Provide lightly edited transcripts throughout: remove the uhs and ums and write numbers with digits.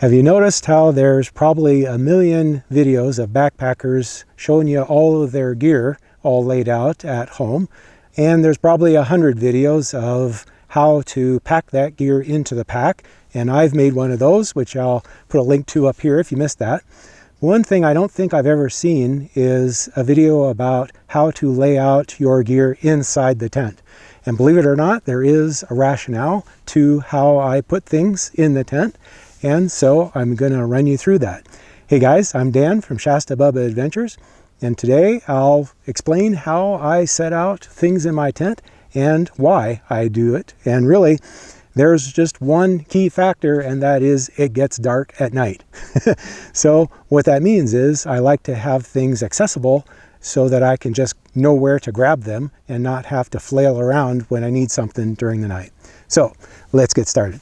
Have you noticed how there's probably a million videos of backpackers showing you all of their gear all laid out at home? And there's probably 100 videos of how to pack that gear into the pack. And I've made one of those, which I'll put a link to up here if you missed that. One thing I don't think I've ever seen is a video about how to lay out your gear inside the tent. And believe it or not, there is a rationale to how I put things in the tent. And so I'm going to run you through that. Hey guys, I'm Dan from ShastaBubba Adventures. And today I'll explain how I set out things in my tent and why I do it. And really, there's just one key factor, and that is it gets dark at night. So what that means is I like to have things accessible so that I can just know where to grab them and not have to flail around when I need something during the night. So let's get started.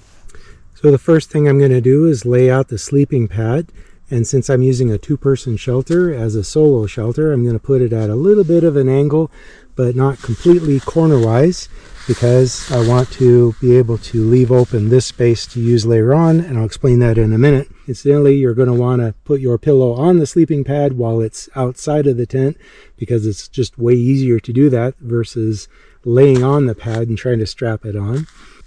So the first thing I'm going to do is lay out the sleeping pad. And since I'm using a two-person shelter as a solo shelter, I'm going to put it at a little bit of an angle, but not completely corner-wise, because I want to be able to leave open this space to use later on, and I'll explain that in a minute. Incidentally, you're going to want to put your pillow on the sleeping pad while it's outside of the tent, because it's just way easier to do that versus laying on the pad and trying to strap it on.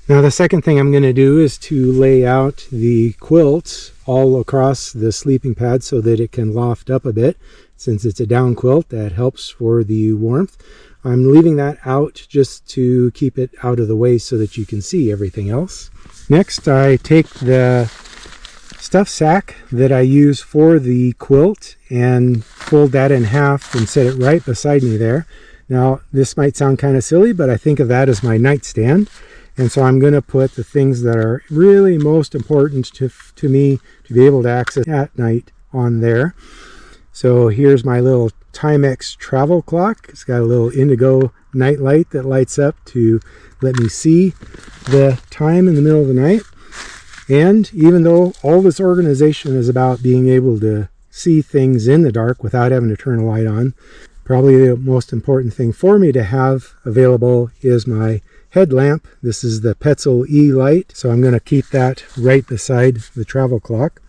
Now the second thing I'm going to do is to lay out the quilt all across the sleeping pad so that it can loft up a bit. Since it's a down quilt, that helps for the warmth. I'm leaving that out just to keep it out of the way so that you can see everything else. Next, I take the stuff sack that I use for the quilt and fold that in half and set it right beside me there. Now this might sound kind of silly, but I think of that as my nightstand. And so I'm going to put the things that are really most important to me to be able to access at night on there. So here's my little Timex travel clock. It's got a little indigo night light that lights up to let me see the time in the middle of the night. And even though all this organization is about being able to see things in the dark without having to turn a light on, probably the most important thing for me to have available is my headlamp. This is the Petzl E light, so I'm going to keep that right beside the travel clock.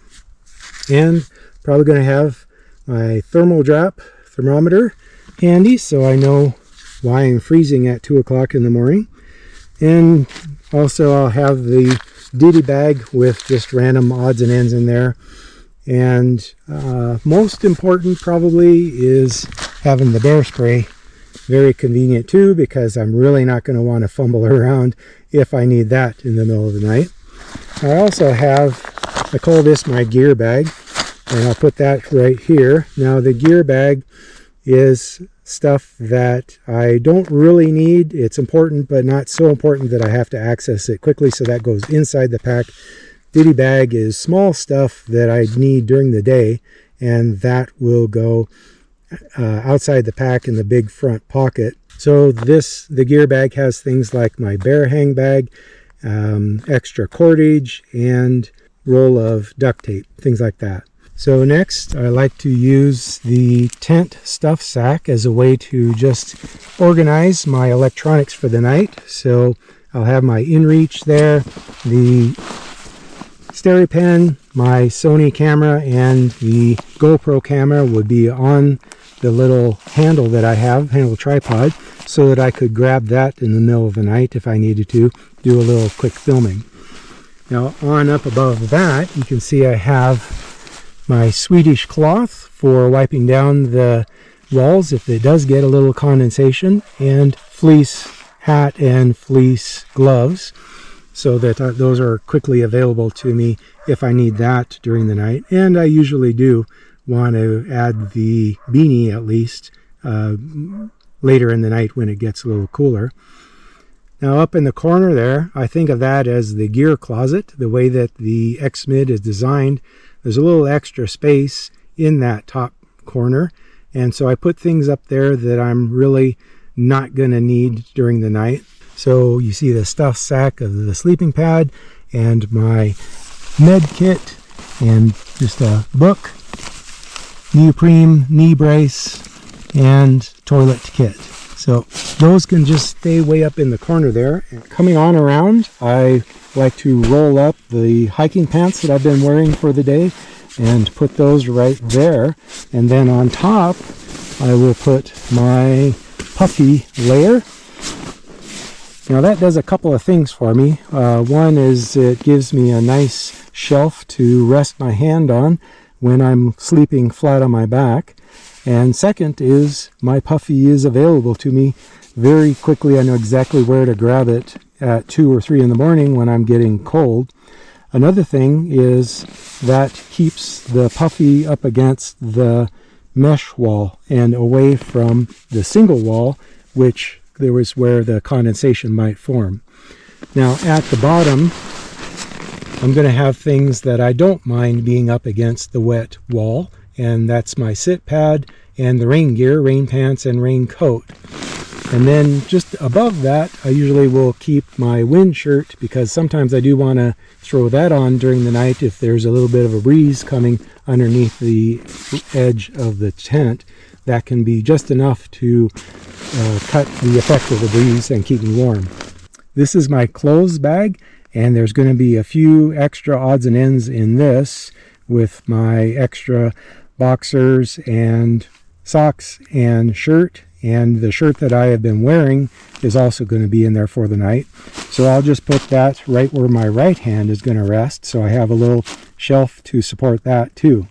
And probably going to have my thermometer handy so I know why I'm freezing at 2 o'clock in the morning. And also I'll have the ditty bag with just random odds and ends in there. And most important probably is having the bear spray. Very convenient too, because I'm really not going to want to fumble around if I need that in the middle of the night. I also have, I call this my gear bag, and I'll put that right here. Now the gear bag is stuff that I don't really need. It's important, but not so important that I have to access it quickly, so that goes inside the pack. Ditty bag is small stuff that I need during the day, and that will go outside the pack in the big front pocket. So the gear bag has things like my bear hang bag, extra cordage, and roll of duct tape, things like that. So next, I like to use the tent stuff sack as a way to just organize my electronics for the night. So I'll have my InReach there, the SteriPen, my Sony camera, and the GoPro camera would be on the little handle that I have, handle tripod, so that I could grab that in the middle of the night if I needed to do a little quick filming. Now on up above that, you can see I have my Swedish cloth for wiping down the walls if it does get a little condensation, and fleece hat and fleece gloves, so that those are quickly available to me if I need that during the night. And I usually do want to add the beanie at least later in the night when it gets a little cooler. Now up in the corner there, I think of that as the gear closet. The way that the X-Mid is designed, there's a little extra space in that top corner, and so I put things up there that I'm really not going to need during the night. So you see the stuff sack of the sleeping pad and my med kit and just a book, neoprene knee brace, and toilet kit. So those can just stay way up in the corner there. And coming on around, I like to roll up the hiking pants that I've been wearing for the day and put those right there. And then on top, I will put my puffy layer. Now that does a couple of things for me. One is it gives me a nice shelf to rest my hand on when I'm sleeping flat on my back. And second is my puffy is available to me very quickly. I know exactly where to grab it at 2 or 3 in the morning when I'm getting cold. Another thing is that keeps the puffy up against the mesh wall and away from the single wall, which there was where the condensation might form. Now at the bottom, I'm going to have things that I don't mind being up against the wet wall, and that's my sit pad and the rain gear, rain pants and rain coat. And then just above that, I usually will keep my wind shirt, because sometimes I do want to throw that on during the night if there's a little bit of a breeze coming underneath the edge of the tent. That can be just enough to cut the effect of the breeze and keep me warm. This is my clothes bag, and there's going to be a few extra odds and ends in this with my extra boxers and socks and shirt. And the shirt that I have been wearing is also going to be in there for the night. So I'll just put that right where my right hand is going to rest, so I have a little shelf to support that too.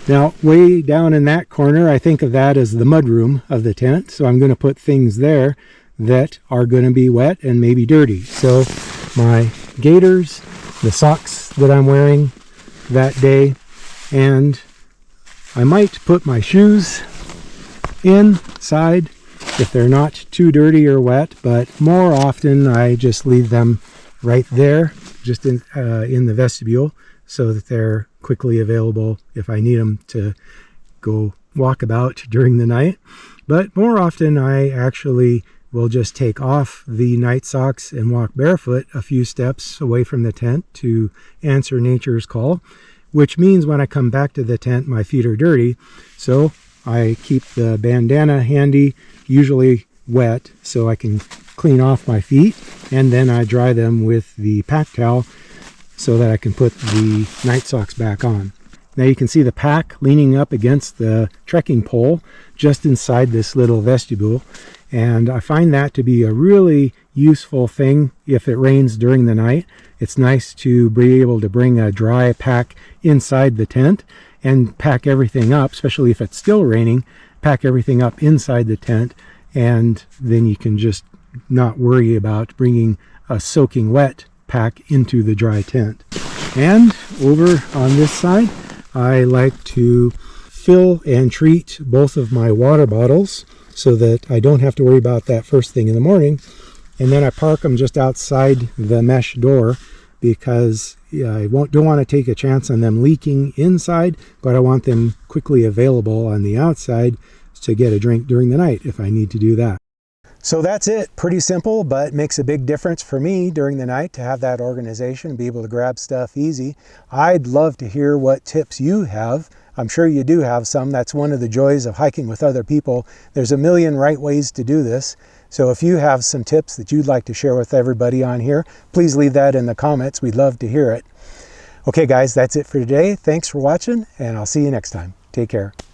Now, way down in that corner, I think of that as the mudroom of the tent. So I'm going to put things there that are going to be wet and maybe dirty. So my gaiters, the socks that I'm wearing that day, and I might put my shoes inside if they're not too dirty or wet, but more often I just leave them right there, just in the vestibule, so that they're quickly available if I need them to go walk about during the night. But more often I actually will just take off the night socks and walk barefoot a few steps away from the tent to answer nature's call, which means when I come back to the tent, my feet are dirty. So I keep the bandana handy, usually wet, so I can clean off my feet, and then I dry them with the pack towel so that I can put the night socks back on. Now you can see the pack leaning up against the trekking pole just inside this little vestibule, and I find that to be a really useful thing if it rains during the night. It's nice to be able to bring a dry pack inside the tent and pack everything up, especially if it's still raining, pack everything up inside the tent, and then you can just not worry about bringing a soaking wet pack into the dry tent. And over on this side, I like to fill and treat both of my water bottles so that I don't have to worry about that first thing in the morning. And then I park them just outside the mesh door, because I don't want to take a chance on them leaking inside, but I want them quickly available on the outside to get a drink during the night if I need to do that. So that's it. Pretty simple, but makes a big difference for me during the night to have that organization, be able to grab stuff easy. I'd love to hear what tips you have. I'm sure you do have some. That's one of the joys of hiking with other people. There's a million right ways to do this. So if you have some tips that you'd like to share with everybody on here, please leave that in the comments. We'd love to hear it. Okay guys, that's it for today. Thanks for watching, and I'll see you next time. Take care.